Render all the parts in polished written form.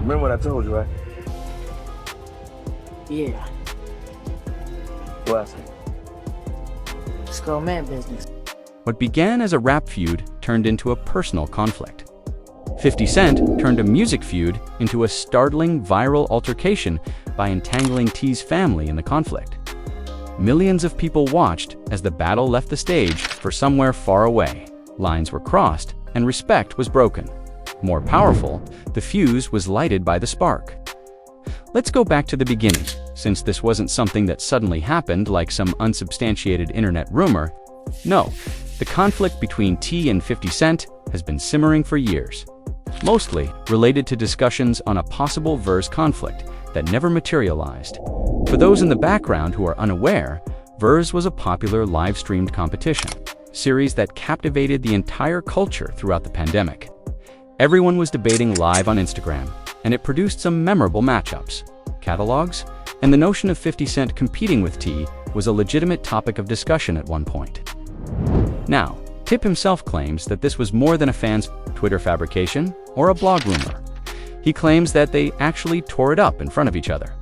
Remember what I told you, right? Yeah, What I said? it's called man business. What began as a rap feud turned into a personal conflict. 50 Cent turned a music feud into a startling viral altercation by entangling T's family in the conflict. Millions of people watched as the battle left the stage for somewhere far away. Lines were crossed and respect was broken. More powerful, the fuse was lighted by the spark. Let's go back to the beginning, since this wasn't something that suddenly happened like some unsubstantiated internet rumor. No, the conflict between T and 50 Cent has been simmering for years, mostly related to discussions on a possible verse conflict that never materialized. For those in the background who are unaware, Verse was a popular live-streamed competition series that captivated the entire culture throughout the pandemic. Everyone was debating live on Instagram, and it produced some memorable matchups, catalogs, and the notion of 50 Cent competing with T was a legitimate topic of discussion at one point. Now, Tip himself claims that this was more than a fan's Twitter fabrication or a blog rumor. He claims that they actually tore it up in front of each other.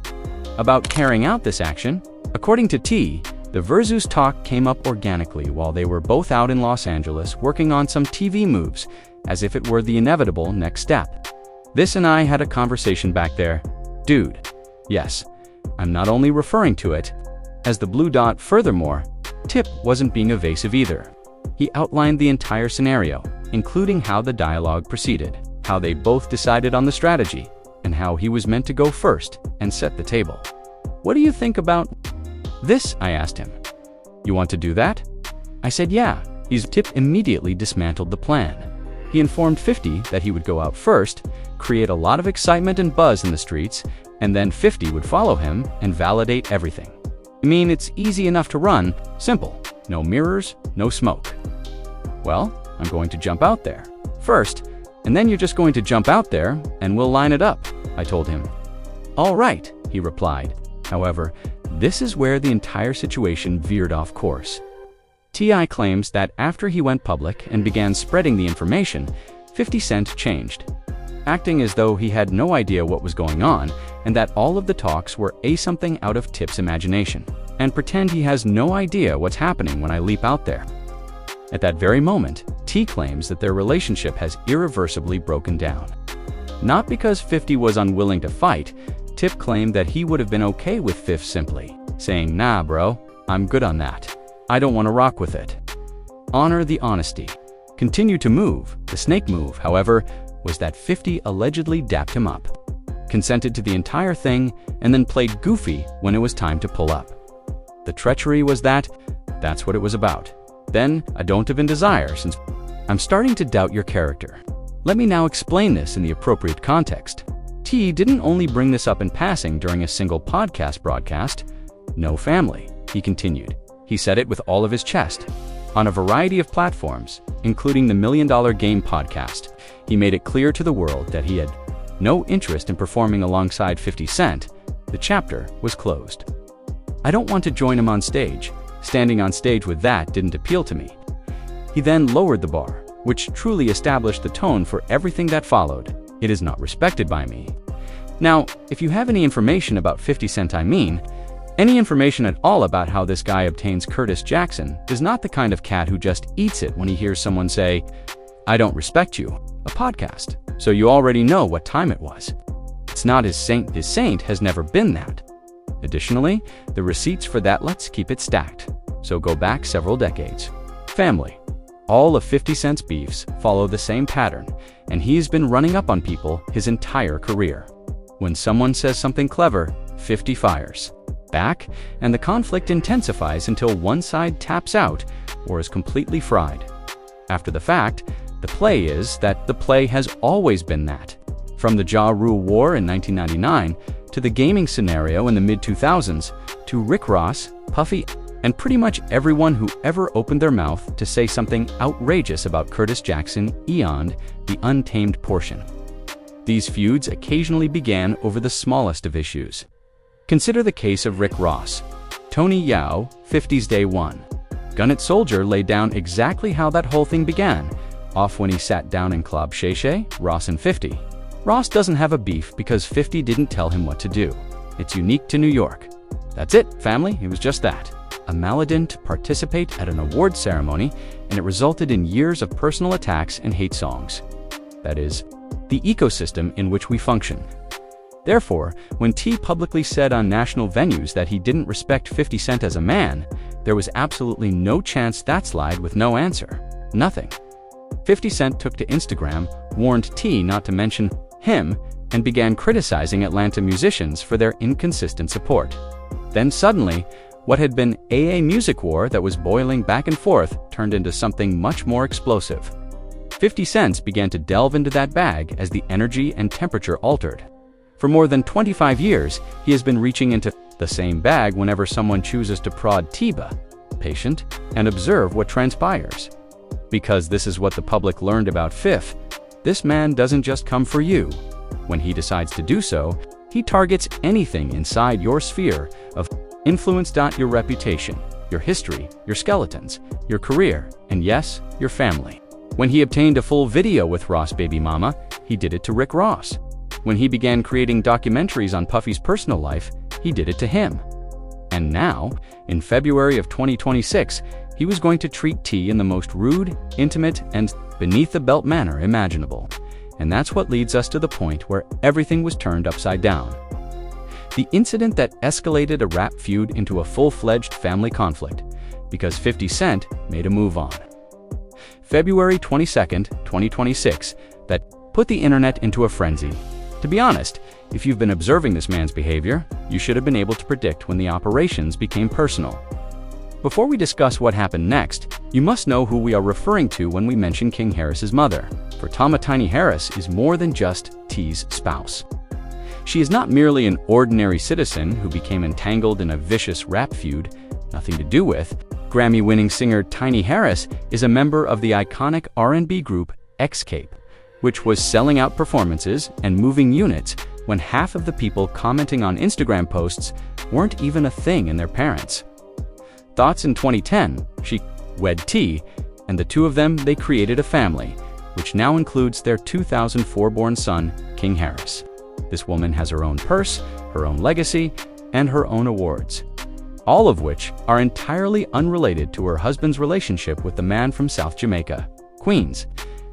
About carrying out this action, according to T, the Versus talk came up organically while they were both out in Los Angeles working on some TV moves, as if it were the inevitable next step. This and I had a conversation back there. Dude. Yes, I'm not only referring to it as the blue dot. Furthermore, Tip wasn't being evasive either. He outlined the entire scenario, including how the dialogue proceeded, how they both decided on the strategy, and how he was meant to go first and set the table. What do you think about this? I asked him. You want to do that? I said yeah. Tip immediately dismantled the plan. He informed 50 that he would go out first, create a lot of excitement and buzz in the streets, and then 50 would follow him and validate everything. I mean, it's easy enough to run, simple, no mirrors, no smoke. Well, I'm going to jump out there first, and then you're just going to jump out there and we'll line it up, I told him. All right, he replied. However, this is where the entire situation veered off course. T.I. claims that after he went public and began spreading the information, 50 Cent changed, acting as though he had no idea what was going on and that all of the talks were something out of Tip's imagination, and pretend he has no idea what's happening when I leap out there. At that very moment, T claims that their relationship has irreversibly broken down. Not because 50 was unwilling to fight, Tip claimed that he would have been okay with Fifth simply saying, nah bro, I'm good on that. I don't want to rock with it. Honor the honesty. Continue to move. The snake move, however, was that 50 allegedly dapped him up, consented to the entire thing, and then played goofy when it was time to pull up. The treachery was that's what it was about. Then, I don't have in desire since I'm starting to doubt your character. Let me now explain this in the appropriate context. T didn't only bring this up in passing during a single podcast broadcast. No family, he continued. He said it with all of his chest. On a variety of platforms, including the $1 Million Game podcast, he made it clear to the world that he had no interest in performing alongside 50 Cent. The chapter was closed. I don't want to join him on stage. Standing on stage with that didn't appeal to me. He then lowered the bar, which truly established the tone for everything that followed. It is not respected by me. Now, if you have any information about 50 Cent, any information at all about how this guy obtains Curtis Jackson is not the kind of cat who just eats it when he hears someone say, I don't respect you, a podcast, so you already know what time it was. It's not his saint. His saint has never been that. Additionally, the receipts for that let's keep it stacked, so go back several decades. Family. All of 50 Cent's beefs follow the same pattern, and he's been running up on people his entire career. When someone says something clever, 50 fires back, and the conflict intensifies until one side taps out or is completely fried. After the fact, the play is that the play has always been that. From the Ja Rule War in 1999, to the gaming scenario in the mid-2000s, to Rick Ross, Puffy, and pretty much everyone who ever opened their mouth to say something outrageous about Curtis Jackson beyond the untamed portion. These feuds occasionally began over the smallest of issues. Consider the case of Rick Ross. Tony Yao, 50's Day One. Gunnet Soldier laid down exactly how that whole thing began, off when he sat down in Club Shay Shay, Ross and 50. Ross doesn't have a beef because 50 didn't tell him what to do. It's unique to New York. That's it, family. It was just that. A Maladin to participate at an award ceremony, and it resulted in years of personal attacks and hate songs. That is, the ecosystem in which we function. Therefore, when T publicly said on national venues that he didn't respect 50 Cent as a man, there was absolutely no chance that slide with no answer. Nothing. 50 Cent took to Instagram, warned T not to mention him, and began criticizing Atlanta musicians for their inconsistent support. Then suddenly, what had been a music war that was boiling back and forth turned into something much more explosive. 50 Cent began to delve into that bag as the energy and temperature altered. For more than 25 years, he has been reaching into the same bag whenever someone chooses to prod Tiba, patient, and observe what transpires. Because this is what the public learned about Fif, this man doesn't just come for you. When he decides to do so, he targets anything inside your sphere of influence. Your reputation, your history, your skeletons, your career, and yes, your family. When he obtained a full video with Ross Baby Mama, he did it to Rick Ross. When he began creating documentaries on Puffy's personal life, he did it to him. And now, in February of 2026, he was going to treat T in the most rude, intimate, and beneath-the-belt manner imaginable. And that's what leads us to the point where everything was turned upside down. The incident that escalated a rap feud into a full-fledged family conflict, because 50 Cent made a move on. February 22nd, 2026, that put the internet into a frenzy. To be honest, if you've been observing this man's behavior, you should have been able to predict when the operations became personal. Before we discuss what happened next, you must know who we are referring to when we mention King Harris's mother, for Tama Tiny Harris is more than just T's spouse. She is not merely an ordinary citizen who became entangled in a vicious rap feud, nothing to do with. Grammy-winning singer Tiny Harris is a member of the iconic R&B group Xscape, which was selling out performances and moving units when half of the people commenting on Instagram posts weren't even a thing in their parents. Thoughts in 2010, she wed T, and the two of them, they created a family, which now includes their 2004-born son, King Harris. This woman has her own purse, her own legacy, and her own awards, all of which are entirely unrelated to her husband's relationship with the man from South Jamaica, Queens,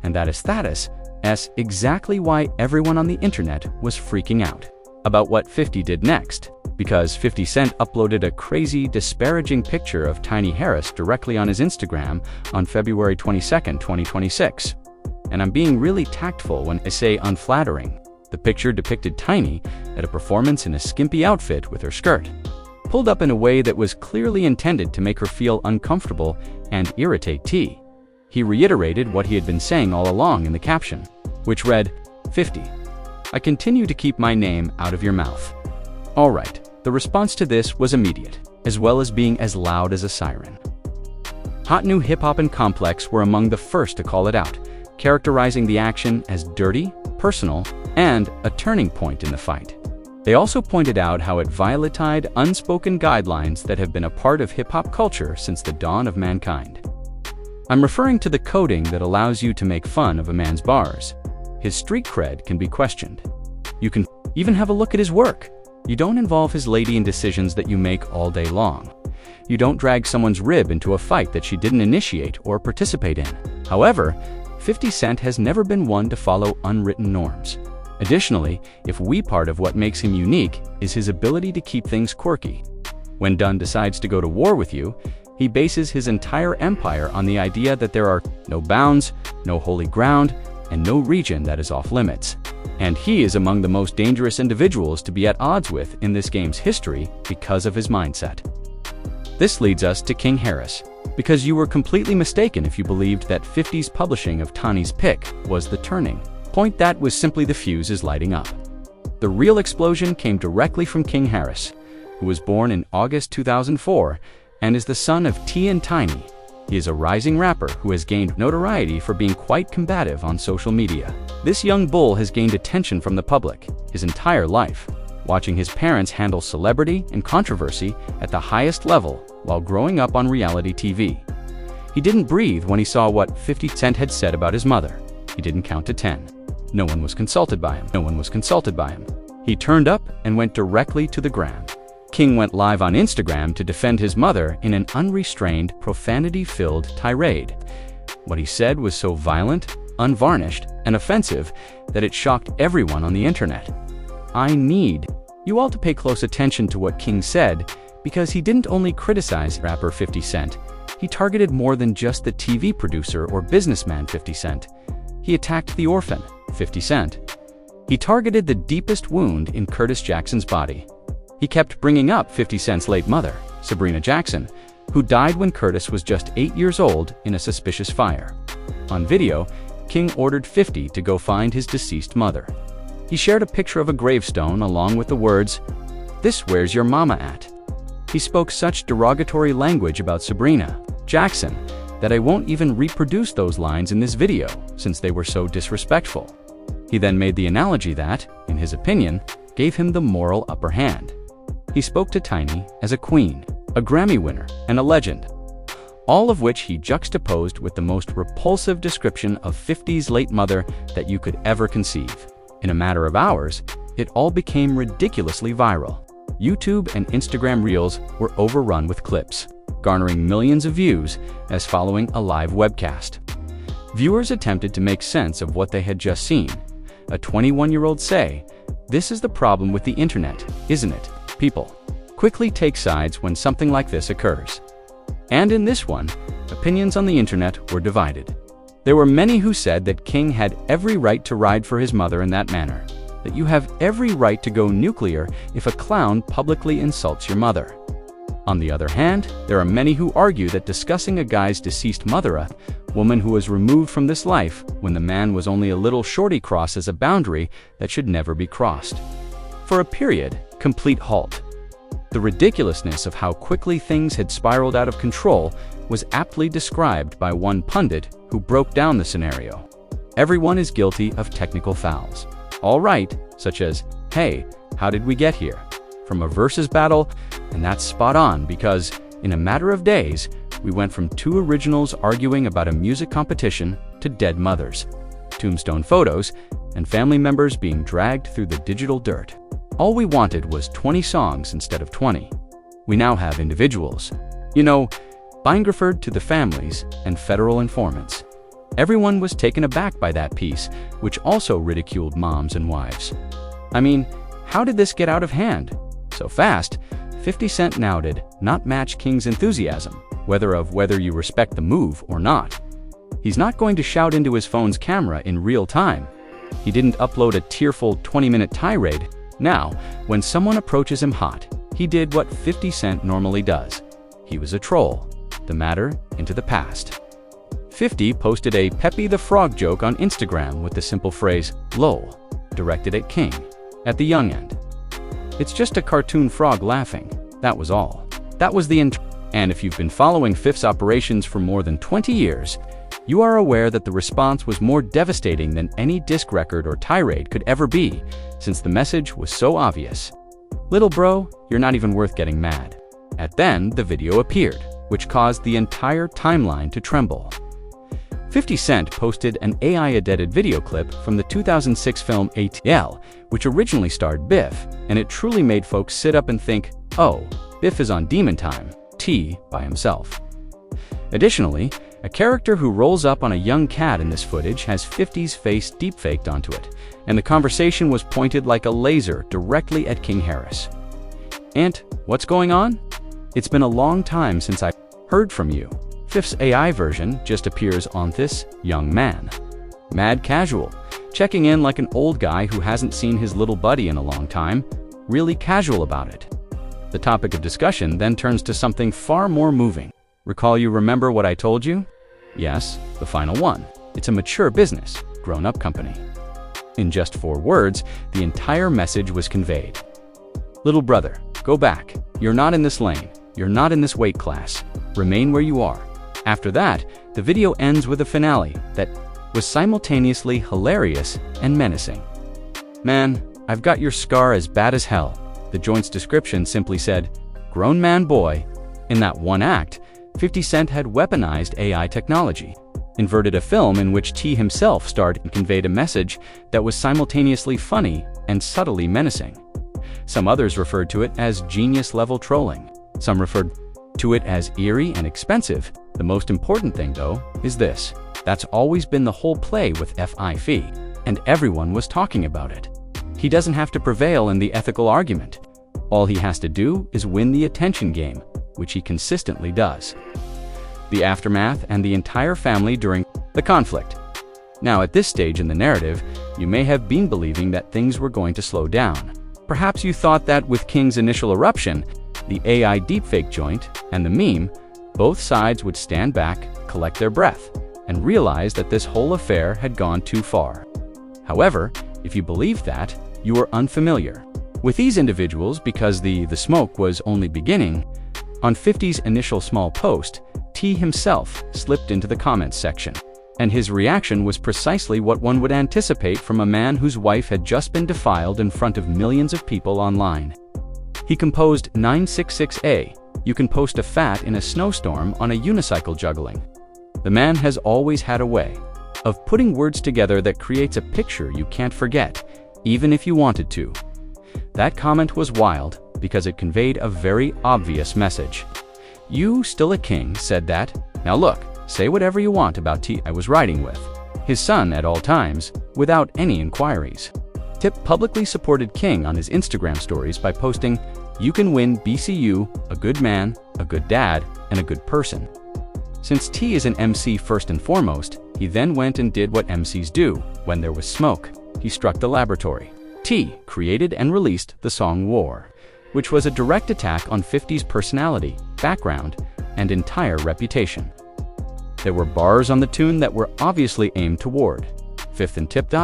and that is exactly why everyone on the internet was freaking out about what 50 did next, because 50 Cent uploaded a crazy, disparaging picture of Tiny Harris directly on his Instagram on February 22nd, 2026. And I'm being really tactful when I say unflattering. The picture depicted Tiny at a performance in a skimpy outfit with her skirt, pulled up in a way that was clearly intended to make her feel uncomfortable and irritate T. He reiterated what he had been saying all along in the caption, which read, 50, I continue to keep my name out of your mouth. All right, the response to this was immediate, as well as being as loud as a siren. Hot New Hip Hop and Complex were among the first to call it out, characterizing the action as dirty, personal, and a turning point in the fight. They also pointed out how it violated unspoken guidelines that have been a part of hip-hop culture since the dawn of mankind. I'm referring to the coding that allows you to make fun of a man's bars. His street cred can be questioned. You can even have a look at his work. You don't involve his lady in decisions that you make all day long. You don't drag someone's rib into a fight that she didn't initiate or participate in. However, 50 Cent has never been one to follow unwritten norms. Additionally, if part of what makes him unique is his ability to keep things quirky. When Dunn decides to go to war with you, he bases his entire empire on the idea that there are no bounds, no holy ground, and no region that is off limits. And he is among the most dangerous individuals to be at odds with in this game's history because of his mindset. This leads us to King Harris, because you were completely mistaken if you believed that 50's publishing of Tany's pic was the turning point. That was simply the fuse is lighting up. The real explosion came directly from King Harris, who was born in August 2004 and is the son of T and Tiny. He is a rising rapper who has gained notoriety for being quite combative on social media. This young bull has gained attention from the public his entire life, watching his parents handle celebrity and controversy at the highest level while growing up on reality TV. He didn't breathe when he saw what 50 Cent had said about his mother. He didn't count to 10. No one was consulted by him. No one was consulted by him. He turned up and went directly to the gram. King went live on Instagram to defend his mother in an unrestrained, profanity-filled tirade. What he said was so violent, unvarnished, and offensive that it shocked everyone on the internet. I need you all to pay close attention to what King said, because he didn't only criticize rapper 50 Cent, he targeted more than just the TV producer or businessman 50 Cent. He attacked the orphan, 50 Cent. He targeted the deepest wound in Curtis Jackson's body. He kept bringing up 50 Cent's late mother, Sabrina Jackson, who died when Curtis was just 8 years old in a suspicious fire. On video, King ordered 50 to go find his deceased mother. He shared a picture of a gravestone along with the words, "This where's your mama at?" He spoke such derogatory language about Sabrina Jackson that I won't even reproduce those lines in this video since they were so disrespectful. He then made the analogy that, in his opinion, gave him the moral upper hand. He spoke to Tiny as a queen, a Grammy winner, and a legend, all of which he juxtaposed with the most repulsive description of 50's late mother that you could ever conceive. In a matter of hours, it all became ridiculously viral. YouTube and Instagram Reels were overrun with clips, garnering millions of views as following a live webcast. Viewers attempted to make sense of what they had just seen. A 21-year-old say, "This is the problem with the internet, isn't it? People quickly take sides when something like this occurs." And in this one, opinions on the internet were divided. There were many who said that King had every right to ride for his mother in that manner, that you have every right to go nuclear if a clown publicly insults your mother. On the other hand, there are many who argue that discussing a guy's deceased mother, a woman who was removed from this life when the man was only a little shorty, crosses a boundary that should never be crossed. For a period, complete halt. The ridiculousness of how quickly things had spiraled out of control was aptly described by one pundit who broke down the scenario. Everyone is guilty of technical fouls. All right, such as, "Hey, how did we get here?" from a versus battle, and that's spot on because, in a matter of days, we went from two originals arguing about a music competition to dead mothers, tombstone photos, and family members being dragged through the digital dirt. All we wanted was 20 songs instead of 20. We now have individuals. Biographed to the families and federal informants. Everyone was taken aback by that piece, which also ridiculed moms and wives. I mean, how did this get out of hand so fast? 50 Cent now did not match King's enthusiasm, whether you respect the move or not. He's not going to shout into his phone's camera in real time. He didn't upload a tearful 20-minute tirade. Now, when someone approaches him hot, he did what 50 Cent normally does. He was a troll. The matter into the past. 50 posted a Pepe the Frog joke on Instagram with the simple phrase, "lol," directed at King, at the young end. It's just a cartoon frog laughing. That was all. That was the And if you've been following 50's operations for more than 20 years, you are aware that the response was more devastating than any disc record or tirade could ever be, since the message was so obvious. "Little bro, you're not even worth getting mad." And then the video appeared, which caused the entire timeline to tremble. 50 Cent posted an AI-edited video clip from the 2006 film ATL, which originally starred Biff, and it truly made folks sit up and think, "Oh, Biff is on Demon Time, T by himself." Additionally, a character who rolls up on a young cat in this footage has 50's face deepfaked onto it, and the conversation was pointed like a laser directly at King Harris. "And what's going on? It's been a long time since I heard from you." 50's AI version just appears on this young man. Mad casual, checking in like an old guy who hasn't seen his little buddy in a long time, really casual about it. The topic of discussion then turns to something far more moving. Remember what I told you? Yes, the final one. It's a mature business, grown-up company. In just 4 words, the entire message was conveyed. "Little brother, go back. You're not in this lane. You're not in this weight class. Remain where you are." After that, the video ends with a finale that was simultaneously hilarious and menacing. "Man, I've got your scar as bad as hell." The joint's description simply said, "Grown man boy." In that one act, 50 Cent had weaponized AI technology. inverted a film in which T himself starred and conveyed a message that was simultaneously funny and subtly menacing. Some others referred to it as genius-level trolling. Some referred to it as eerie and expensive. The most important thing, though, is this. That's always been the whole play with FIFE, and everyone was talking about it. He doesn't have to prevail in the ethical argument. All he has to do is win the attention game, which he consistently does. The aftermath and the entire family during the conflict. Now, at this stage in the narrative, you may have been believing that things were going to slow down. Perhaps you thought that with King's initial eruption, the AI deepfake joint, and the meme, both sides would stand back, collect their breath, and realize that this whole affair had gone too far. However, if you believed that, you were unfamiliar with these individuals because the smoke was only beginning. On 50's initial small post, T himself slipped into the comments section, and his reaction was precisely what one would anticipate from a man whose wife had just been defiled in front of millions of people online. He composed 966A, "You can post a fat in a snowstorm on a unicycle juggling." The man has always had a way of putting words together that creates a picture you can't forget, even if you wanted to. That comment was wild because it conveyed a very obvious message. "You still a king," said that. "Now look, say whatever you want about T I was riding with, his son at all times, without any inquiries." Tip publicly supported King on his Instagram stories by posting, "You can win BCU, a good man, a good dad, and a good person." Since T is an MC first and foremost, he then went and did what MCs do when there was smoke. He struck the laboratory. T created and released the song War, which was a direct attack on 50's personality, background, and entire reputation. There were bars on the tune that were obviously aimed toward. Fifth and Tip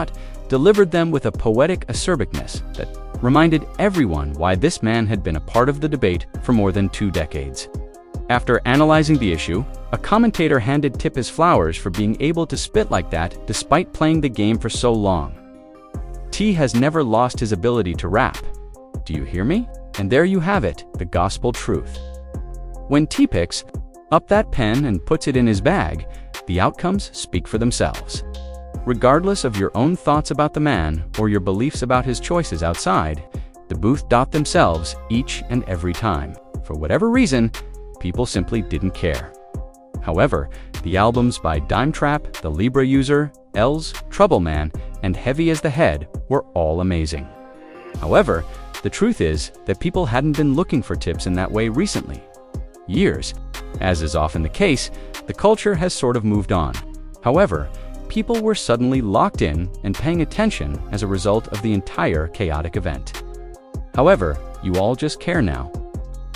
delivered them with a poetic acerbicness that reminded everyone why this man had been a part of the debate for more than 2 decades. After analyzing the issue, a commentator handed Tip his flowers for being able to spit like that despite playing the game for so long. T has never lost his ability to rap. Do you hear me? And there you have it, the gospel truth. When T picks up that pen and puts it in his bag, the outcomes speak for themselves. Regardless of your own thoughts about the man or your beliefs about his choices outside, the booth themselves each and every time. For whatever reason, people simply didn't care. However, the albums by Dime Trap, The Libra User, Els, Trouble Man, and Heavy as the Head were all amazing. However, the truth is that people hadn't been looking for tips in that way recently. Years. As is often the case, the culture has sort of moved on. However, people were suddenly locked in and paying attention as a result of the entire chaotic event. However, you all just care now.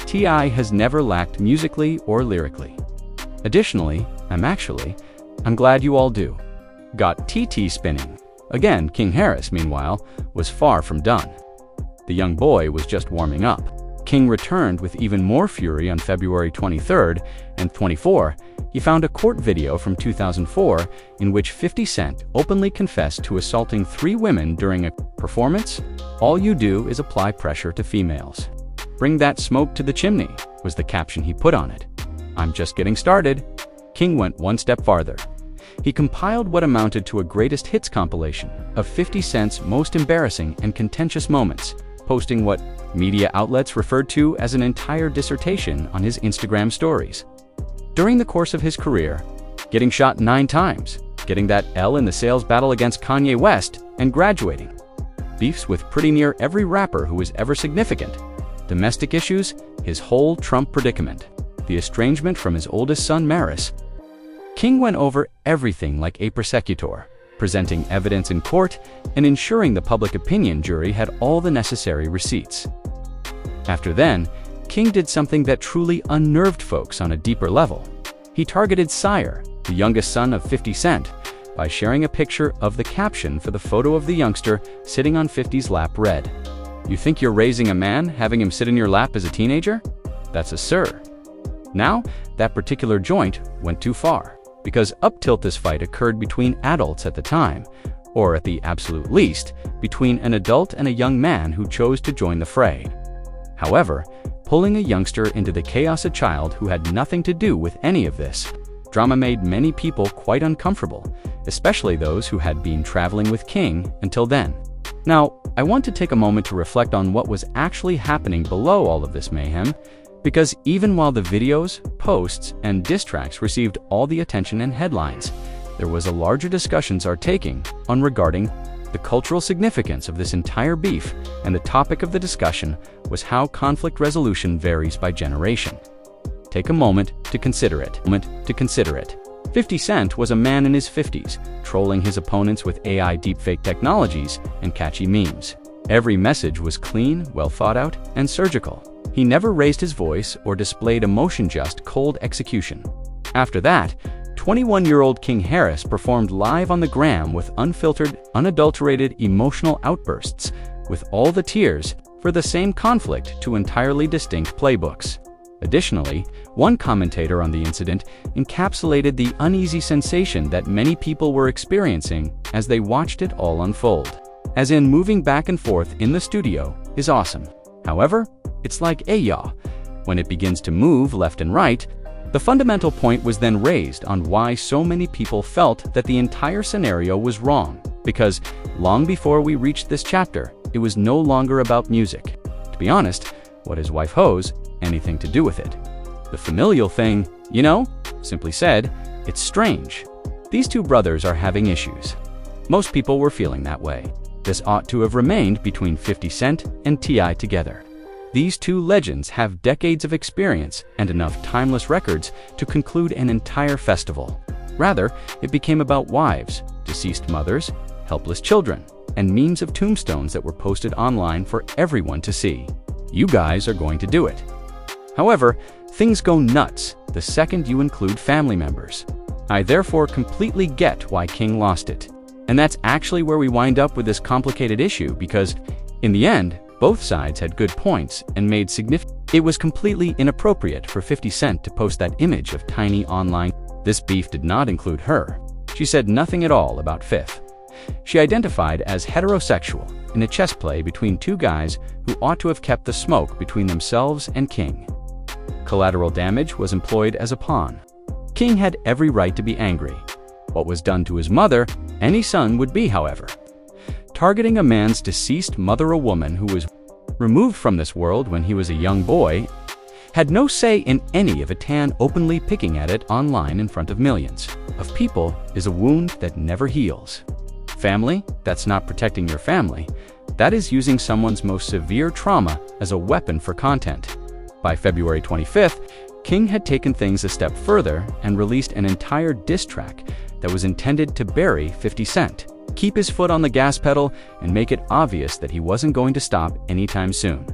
T.I. has never lacked musically or lyrically. Additionally, I'm glad you all do. Got TT spinning. Again, King Harris, meanwhile, was far from done. The young boy was just warming up. King returned with even more fury on February 23rd and 24. He found a court video from 2004 in which 50 Cent openly confessed to assaulting 3 women during a performance. "All you do is apply pressure to females. Bring that smoke to the chimney," was the caption he put on it. "I'm just getting started." King went one step farther. He compiled what amounted to a greatest hits compilation of 50 Cent's most embarrassing and contentious moments, posting what media outlets referred to as an entire dissertation on his Instagram stories. During the course of his career, getting shot 9 times, getting that L in the sales battle against Kanye West, and graduating. Beefs with pretty near every rapper who was ever significant. Domestic issues, his whole Trump predicament, the estrangement from his oldest son Maris. King went over everything like a prosecutor, presenting evidence in court and ensuring the public opinion jury had all the necessary receipts. After then, King did something that truly unnerved folks on a deeper level. He targeted Sire, the youngest son of 50 Cent, by sharing a picture of the caption for the photo of the youngster sitting on 50's lap read, "You think you're raising a man, having him sit in your lap as a teenager? That's a sir." Now, that particular joint went too far, because up till this fight occurred between adults at the time, or at the absolute least, between an adult and a young man who chose to join the fray. However, pulling a youngster into the chaos, a child who had nothing to do with any of this, Drama made many people quite uncomfortable, especially those who had been traveling with King until then. Now, I want to take a moment to reflect on what was actually happening below all of this mayhem, because even while the videos, posts, and diss tracks received all the attention and headlines, there was a larger discussions are taking on regarding the cultural significance of this entire beef, and the topic of the discussion was how conflict resolution varies by generation. Take a moment to consider it. 50 Cent was a man in his 50s, trolling his opponents with AI deepfake technologies and catchy memes. Every message was clean, well thought out, and surgical. He never raised his voice or displayed emotion, just cold execution. After that, 21-year-old King Harris performed live on the gram with unfiltered, unadulterated emotional outbursts, with all the tears for the same conflict, two entirely distinct playbooks. Additionally, one commentator on the incident encapsulated the uneasy sensation that many people were experiencing as they watched it all unfold. As in, moving back and forth in the studio is awesome. However, it's like a yaw. When it begins to move left and right, the fundamental point was then raised on why so many people felt that the entire scenario was wrong, because long before we reached this chapter, it was no longer about music. To be honest, what his wife Hose anything to do with it? The familial thing, you know? Simply said, it's strange. These two brothers are having issues. Most people were feeling that way. This ought to have remained between 50 Cent and T.I. together. These two legends have decades of experience and enough timeless records to conclude an entire festival. Rather, it became about wives, deceased mothers, helpless children, and memes of tombstones that were posted online for everyone to see. You guys are going to do it. However, things go nuts the second you include family members. I therefore completely get why King lost it. And that's actually where we wind up with this complicated issue, because in the end, both sides had good points and made significant. It was completely inappropriate for 50 Cent to post that image of Tiny online. This beef did not include her. She said nothing at all about Fifth. She identified as heterosexual in a chess play between two guys who ought to have kept the smoke between themselves and King. Collateral damage was employed as a pawn. King had every right to be angry. What was done to his mother, any son would be, however. Targeting a man's deceased mother, a woman who was removed from this world when he was a young boy, had no say in any of it. Tan openly picking at it online in front of millions of people is a wound that never heals. Family, that's not protecting your family. That is using someone's most severe trauma as a weapon for content. By February 25th, King had taken things a step further and released an entire diss track that was intended to bury 50 Cent, keep his foot on the gas pedal, and make it obvious that he wasn't going to stop anytime soon.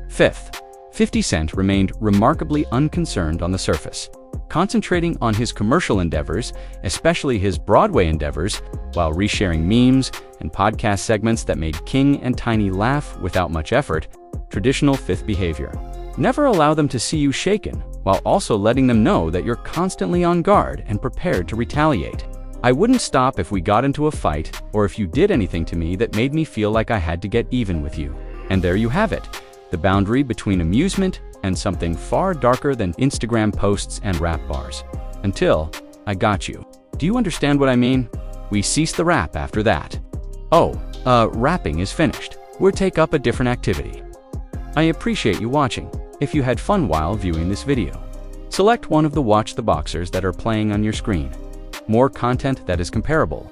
Fifth, 50 Cent remained remarkably unconcerned on the surface, concentrating on his commercial endeavors, especially his Broadway endeavors, while resharing memes and podcast segments that made King and Tiny laugh without much effort. Traditional Fifth behavior. Never allow them to see you shaken, while also letting them know that you're constantly on guard and prepared to retaliate. I wouldn't stop if we got into a fight or if you did anything to me that made me feel like I had to get even with you. And there you have it, the boundary between amusement and something far darker than Instagram posts and rap bars. Until I got you. Do you understand what I mean? We cease the rap after that. Oh, rapping is finished. We'll take up a different activity. I appreciate you watching. If you had fun while viewing this video, select one of the Watch the Boxers that are playing on your screen. More content that is comparable.